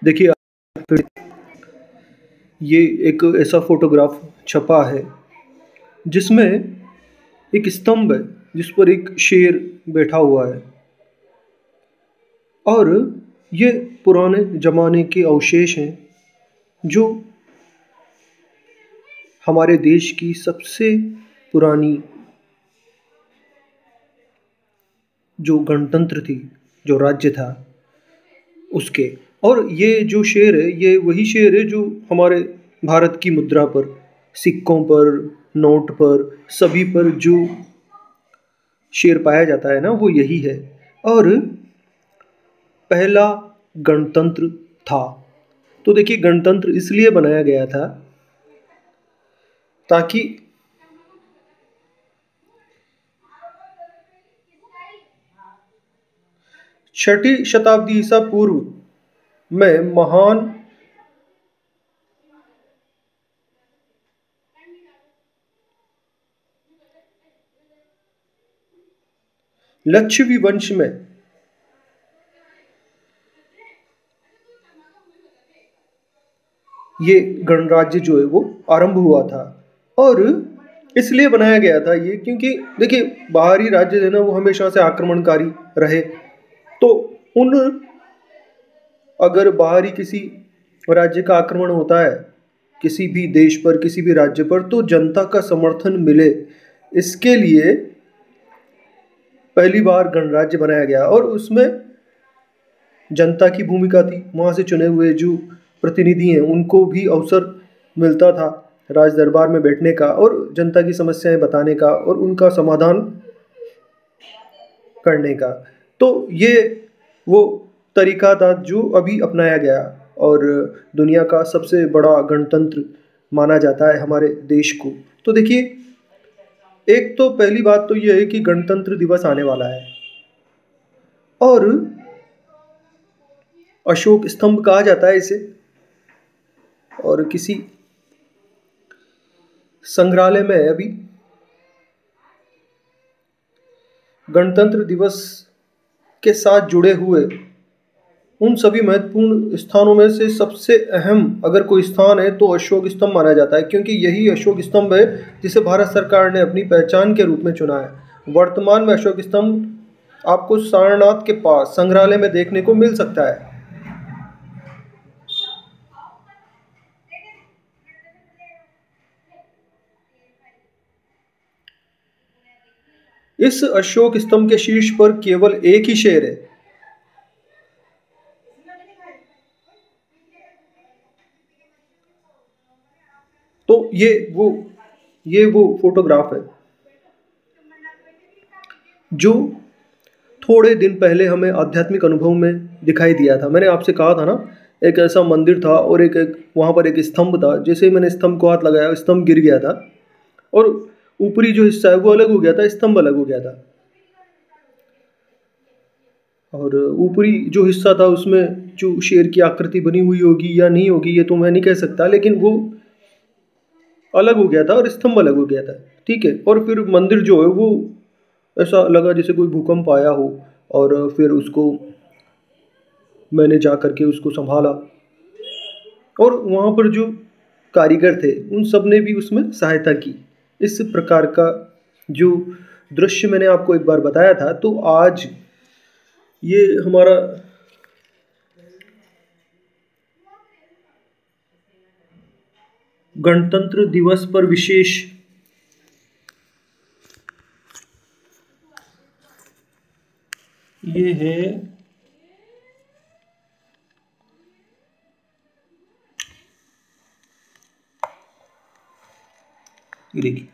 देखिए, ये एक ऐसा फोटोग्राफ छपा है जिसमें एक स्तंभ है जिस पर एक शेर बैठा हुआ है। और ये पुराने ज़माने के अवशेष हैं जो हमारे देश की सबसे पुरानी जो गणतंत्र थी, जो राज्य था उसके। और ये जो शेर है, ये वही शेर है जो हमारे भारत की मुद्रा पर, सिक्कों पर, नोट पर, सभी पर जो शेर पाया जाता है ना, वो यही है। और पहला गणतंत्र था। तो देखिए, गणतंत्र इसलिए बनाया गया था ताकि 6ठी शताब्दी ईसा पूर्व में महान लक्षवी वंश में ये गणराज्य जो है वो आरंभ हुआ था। और इसलिए बनाया गया था ये, क्योंकि देखिए, बाहरी राज्य है ना, वो हमेशा से आक्रमणकारी रहे। तो उन अगर बाहरी किसी राज्य का आक्रमण होता है किसी भी देश पर, किसी भी राज्य पर, तो जनता का समर्थन मिले, इसके लिए पहली बार गणराज्य बनाया गया। और उसमें जनता की भूमिका थी, वहाँ से चुने हुए जो प्रतिनिधि हैं उनको भी अवसर मिलता था राज दरबार में बैठने का और जनता की समस्याएं बताने का और उनका समाधान करने का। तो ये वो तरीका था जो अभी अपनाया गया और दुनिया का सबसे बड़ा गणतंत्र माना जाता है हमारे देश को। तो देखिए, एक तो पहली बात तो ये है कि गणतंत्र दिवस आने वाला है और अशोक स्तंभ कहा जाता है इसे। और किसी संग्रहालय में अभी गणतंत्र दिवस के साथ जुड़े हुए उन सभी महत्वपूर्ण स्थानों में से सबसे अहम अगर कोई स्थान है तो अशोक स्तंभ माना जाता है, क्योंकि यही अशोक स्तंभ है जिसे भारत सरकार ने अपनी पहचान के रूप में चुना है। वर्तमान में अशोक स्तंभ आपको सारनाथ के पास संग्रहालय में देखने को मिल सकता है। इस अशोक स्तंभ के शीर्ष पर केवल एक ही शेर है। तो ये वो फोटोग्राफ है जो थोड़े दिन पहले हमें आध्यात्मिक अनुभव में दिखाई दिया था। मैंने आपसे कहा था ना, एक ऐसा मंदिर था और एक वहाँ पर एक स्तंभ था। जैसे ही मैंने स्तंभ को हाथ लगाया, स्तंभ गिर गया था और ऊपरी जो हिस्सा है वो अलग हो गया था, स्तंभ अलग हो गया था। और ऊपरी जो हिस्सा था उसमें जो शेर की आकृति बनी हुई होगी या नहीं होगी ये तो मैं नहीं कह सकता, लेकिन वो अलग हो गया था और स्तंभ अलग हो गया था। ठीक है। और फिर मंदिर जो है वो ऐसा लगा जैसे कोई भूकंप आया हो। और फिर उसको मैंने जा करके उसको संभाला और वहाँ पर जो कारीगर थे उन सब ने भी उसमें सहायता की। इस प्रकार का जो दृश्य मैंने आपको एक बार बताया था, तो आज ये हमारा गणतंत्र दिवस पर विशेष ये है ये देखिए,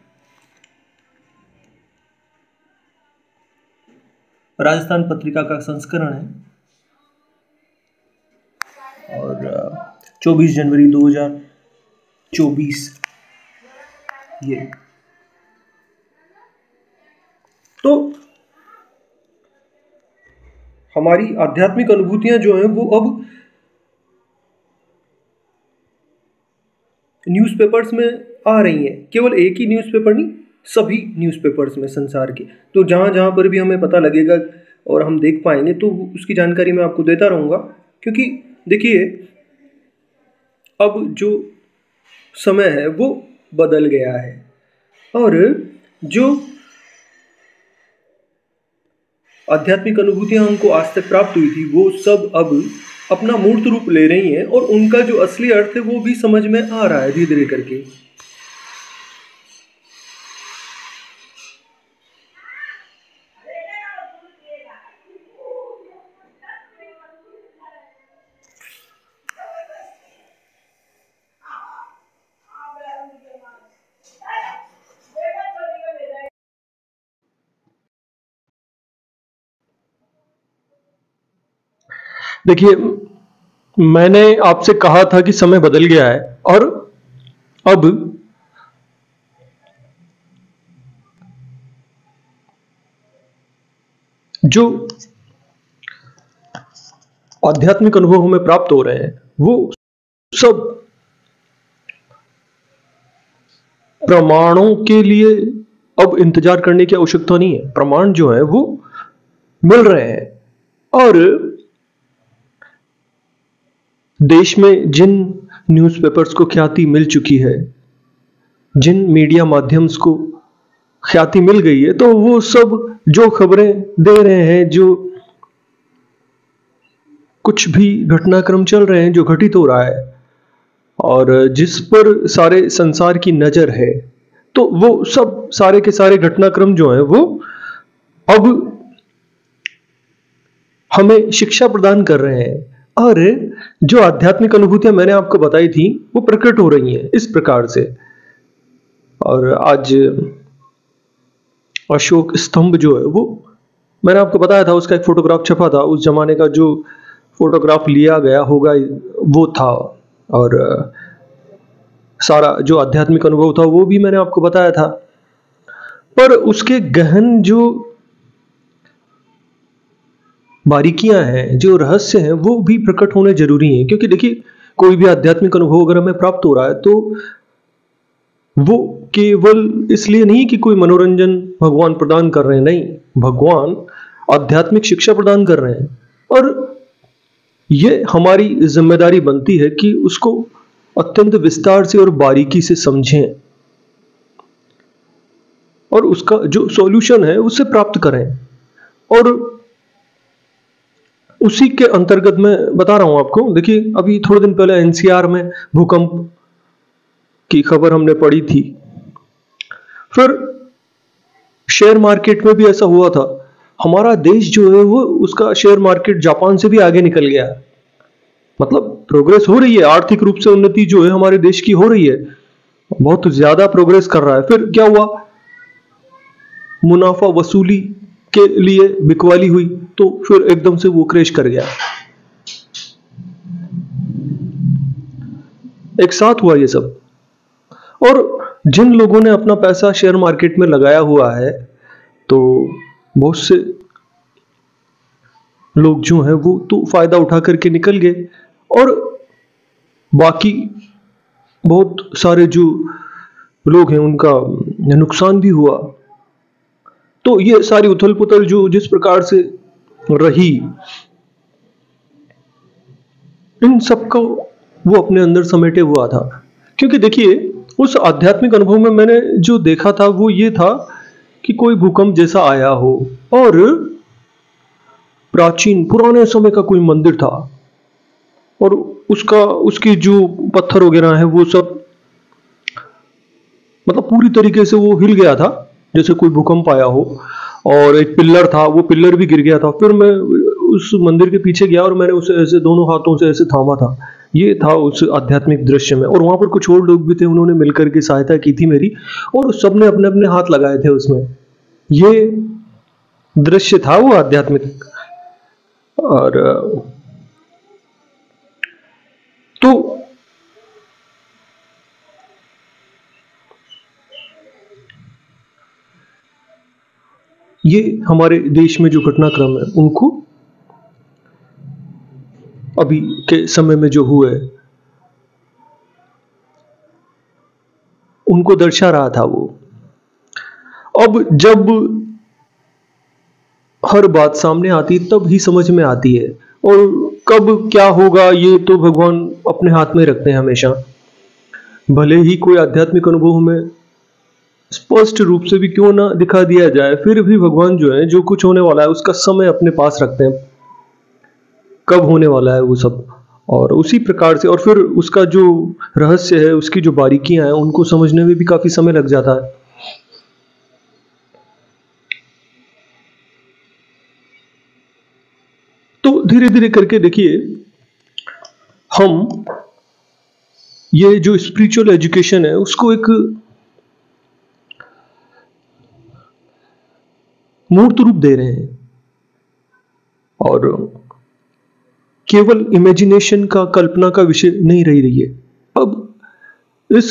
राजस्थान पत्रिका का संस्करण है और 24 जनवरी 2024 ये। तो हमारी आध्यात्मिक अनुभूतियां जो हैं वो अब न्यूज़पेपर्स में आ रही हैं। केवल एक ही न्यूज़पेपर नहीं, सभी न्यूज़पेपर्स में संसार के। तो जहाँ जहाँ पर भी हमें पता लगेगा और हम देख पाएंगे तो उसकी जानकारी मैं आपको देता रहूँगा। क्योंकि देखिए, अब जो समय है वो बदल गया है, और जो आध्यात्मिक अनुभूतियां हमको आज तक प्राप्त हुई थी वो सब अब अपना मूर्त रूप ले रही हैं, और उनका जो असली अर्थ है वो भी समझ में आ रहा है धीरे धीरे करके। देखिए, मैंने आपसे कहा था कि समय बदल गया है, और अब जो आध्यात्मिक अनुभव हमें प्राप्त हो रहे हैं वो सब प्रमाणों के लिए अब इंतजार करने की आवश्यकता नहीं है। प्रमाण जो है वो मिल रहे हैं, और देश में जिन न्यूज़पेपर्स को ख्याति मिल चुकी है, जिन मीडिया माध्यम्स को ख्याति मिल गई है, तो वो सब जो खबरें दे रहे हैं, जो कुछ भी घटनाक्रम चल रहे हैं, जो घटित हो रहा है और जिस पर सारे संसार की नजर है, तो वो सब सारे के सारे घटनाक्रम जो हैं वो अब हमें शिक्षा प्रदान कर रहे हैं। और जो आध्यात्मिक अनुभूतियां मैंने आपको बताई थी वो प्रकट हो रही हैं इस प्रकार से। और आज अशोक स्तंभ जो है वो मैंने आपको बताया था, उसका एक फोटोग्राफ छपा था, उस जमाने का जो फोटोग्राफ लिया गया होगा वो था, और सारा जो आध्यात्मिक अनुभव था वो भी मैंने आपको बताया था। पर उसके गहन जो बारीकियां हैं, जो रहस्य हैं, वो भी प्रकट होने जरूरी हैं। क्योंकि देखिए, कोई भी आध्यात्मिक अनुभव अगर हमें प्राप्त हो रहा है तो वो केवल इसलिए नहीं कि कोई मनोरंजन भगवान प्रदान कर रहे हैं, नहीं, भगवान आध्यात्मिक शिक्षा प्रदान कर रहे हैं, और ये हमारी जिम्मेदारी बनती है कि उसको अत्यंत विस्तार से और बारीकी से समझें और उसका जो सॉल्यूशन है उसे प्राप्त करें। और उसी के अंतर्गत मैं बता रहा हूं आपको। देखिए, अभी थोड़े दिन पहले एनसीआर में भूकंप की खबर हमने पढ़ी थी। फिर शेयर मार्केट में भी ऐसा हुआ था। हमारा देश जो है वो उसका शेयर मार्केट जापान से भी आगे निकल गया। मतलब प्रोग्रेस हो रही है, आर्थिक रूप से उन्नति जो है हमारे देश की हो रही है, बहुत ज्यादा प्रोग्रेस कर रहा है। फिर क्या हुआ, मुनाफा वसूली के लिए बिकवाली हुई, तो फिर एकदम से वो क्रैश कर गया। एक साथ हुआ ये सब। और जिन लोगों ने अपना पैसा शेयर मार्केट में लगाया हुआ है, तो बहुत से लोग जो हैं वो तो फायदा उठा करके निकल गए, और बाकी बहुत सारे जो लोग हैं उनका नुकसान भी हुआ। तो ये सारी उथल पुथल जो जिस प्रकार से रही, इन सबको वो अपने अंदर समेटे हुआ था। क्योंकि देखिए, उस आध्यात्मिक अनुभव में मैंने जो देखा था वो ये था कि कोई भूकंप जैसा आया हो, और प्राचीन पुराने समय का कोई मंदिर था, और उसकी जो पत्थर वगैरह है वो सब मतलब पूरी तरीके से वो हिल गया था, जैसे कोई भूकंप आया हो। और एक पिल्लर था, वो पिल्लर भी गिर गया था। फिर मैं उस मंदिर के पीछे गया और मैंने उसे ऐसे दोनों हाथों से ऐसे थामा था। ये था उस आध्यात्मिक दृश्य में। और वहां पर कुछ और लोग भी थे, उन्होंने मिलकर के सहायता की थी मेरी, और सबने अपने अपने हाथ लगाए थे उसमें। ये दृश्य था वो आध्यात्मिक। और तो ये हमारे देश में जो घटनाक्रम है उनको अभी के समय में जो हुए उनको दर्शा रहा था वो। अब जब हर बात सामने आती तब ही समझ में आती है, और कब क्या होगा ये तो भगवान अपने हाथ में रखते हैं हमेशा। भले ही कोई आध्यात्मिक अनुभव हमें स्पष्ट रूप से भी क्यों ना दिखा दिया जाए, फिर भी भगवान जो है, जो कुछ होने वाला है उसका समय अपने पास रखते हैं, कब होने वाला है वो सब। और उसी प्रकार से, और फिर उसका जो रहस्य है, उसकी जो बारीकियां हैं, उनको समझने में भी काफी समय लग जाता है। तो धीरे धीरे करके देखिए, हम ये जो स्पिरिचुअल एजुकेशन है उसको एक मूर्त रूप दे रहे हैं, और केवल इमेजिनेशन का, कल्पना का विषय नहीं रही है। अब इस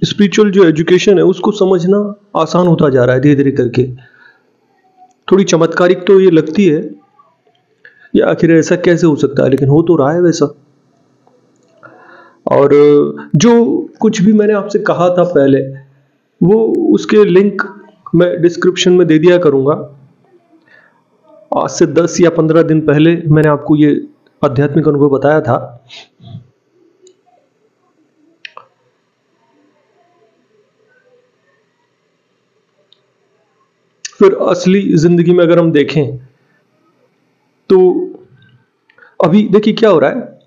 स्पिरिचुअल जो एजुकेशन है उसको समझना आसान होता जा रहा है धीरे धीरे करके। थोड़ी चमत्कारिक तो ये लगती है, या आखिर ऐसा कैसे हो सकता है, लेकिन हो तो रहा है वैसा। और जो कुछ भी मैंने आपसे कहा था पहले, वो उसके लिंक मैं डिस्क्रिप्शन में दे दिया करूंगा। आज से 10 या 15 दिन पहले मैंने आपको ये आध्यात्मिक अनुभव बताया था। फिर असली जिंदगी में अगर हम देखें तो अभी देखिए क्या हो रहा है,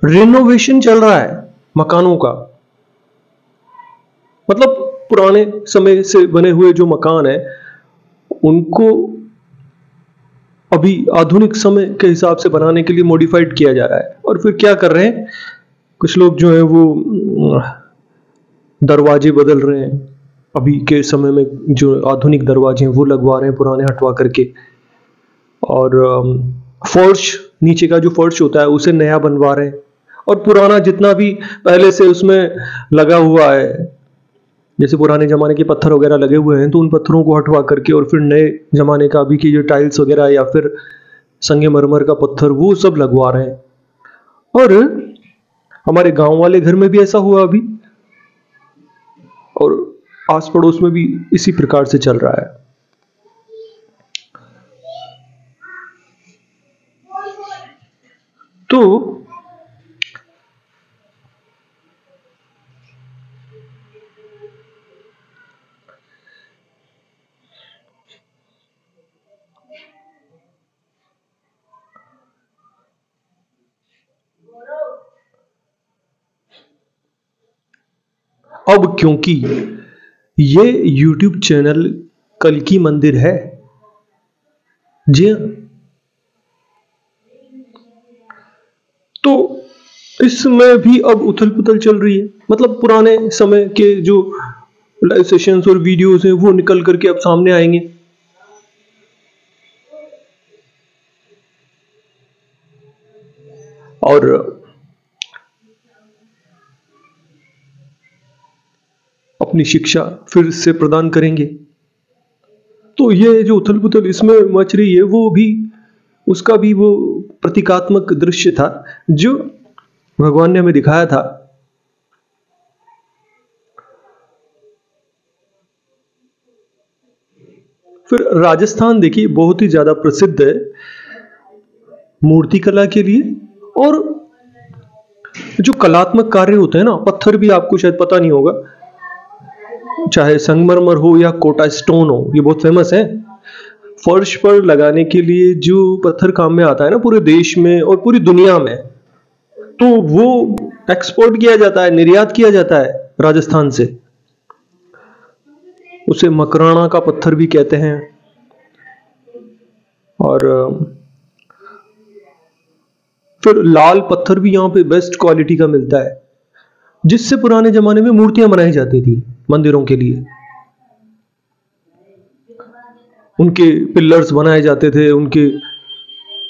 रिनोवेशन चल रहा है मकानों का। मतलब पुराने समय से बने हुए जो मकान है उनको अभी आधुनिक समय के हिसाब से बनाने के लिए मॉडिफाइड किया जा रहा है। और फिर क्या कर रहे हैं, कुछ लोग जो है वो दरवाजे बदल रहे हैं, अभी के समय में जो आधुनिक दरवाजे हैं वो लगवा रहे हैं, पुराने हटवा करके। और फर्श, नीचे का जो फर्श होता है उसे नया बनवा रहे हैं, और पुराना जितना भी पहले से उसमें लगा हुआ है, जैसे पुराने जमाने के पत्थर वगैरह लगे हुए हैं, तो उन पत्थरों को हटवा करके और फिर नए जमाने का अभी की जो टाइल्स वगैरह या फिर संगमरमर का पत्थर, वो सब लगवा रहे हैं। और हमारे गांव वाले घर में भी ऐसा हुआ अभी, और आस पड़ोस में भी इसी प्रकार से चल रहा है। तो अब क्योंकि ये YouTube चैनल कल की मंदिर है, जी हाँ, तो इसमें भी अब उथल पुथल चल रही है। मतलब पुराने समय के जो लाइव सेशंस और वीडियोस हैं वो निकल करके अब सामने आएंगे। और अपनी शिक्षा फिर से प्रदान करेंगे। तो ये जो उथल पुथल इसमें मच रही है, वो भी, उसका भी वो प्रतीकात्मक दृश्य था जो भगवान ने हमें दिखाया था। फिर राजस्थान देखिए बहुत ही ज्यादा प्रसिद्ध है मूर्तिकला के लिए। और जो कलात्मक कार्य होते हैं ना, पत्थर भी आपको शायद पता नहीं होगा, चाहे संगमरमर हो या कोटा स्टोन हो, ये बहुत फेमस है। फर्श पर लगाने के लिए जो पत्थर काम में आता है ना पूरे देश में और पूरी दुनिया में, तो वो एक्सपोर्ट किया जाता है, निर्यात किया जाता है राजस्थान से। उसे मकराना का पत्थर भी कहते हैं। और फिर लाल पत्थर भी यहाँ पे बेस्ट क्वालिटी का मिलता है, जिससे पुराने जमाने में मूर्तियां बनाई जाती थी मंदिरों के लिए। उनके पिलर्स बनाए जाते थे, उनके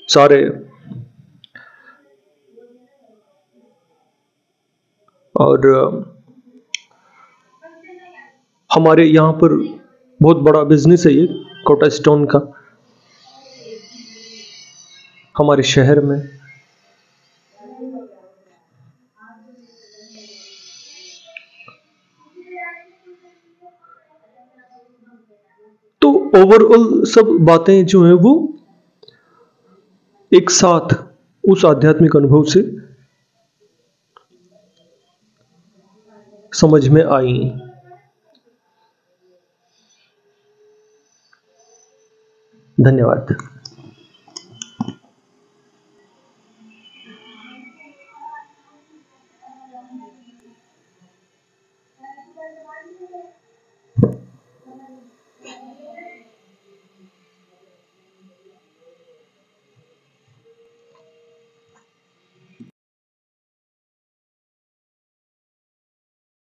सारे। और हमारे यहाँ पर बहुत बड़ा बिजनेस है ये कोटा स्टोन का, हमारे शहर में। तो ओवरऑल सब बातें जो हैं वो एक साथ उस आध्यात्मिक अनुभव से समझ में आई। धन्यवाद।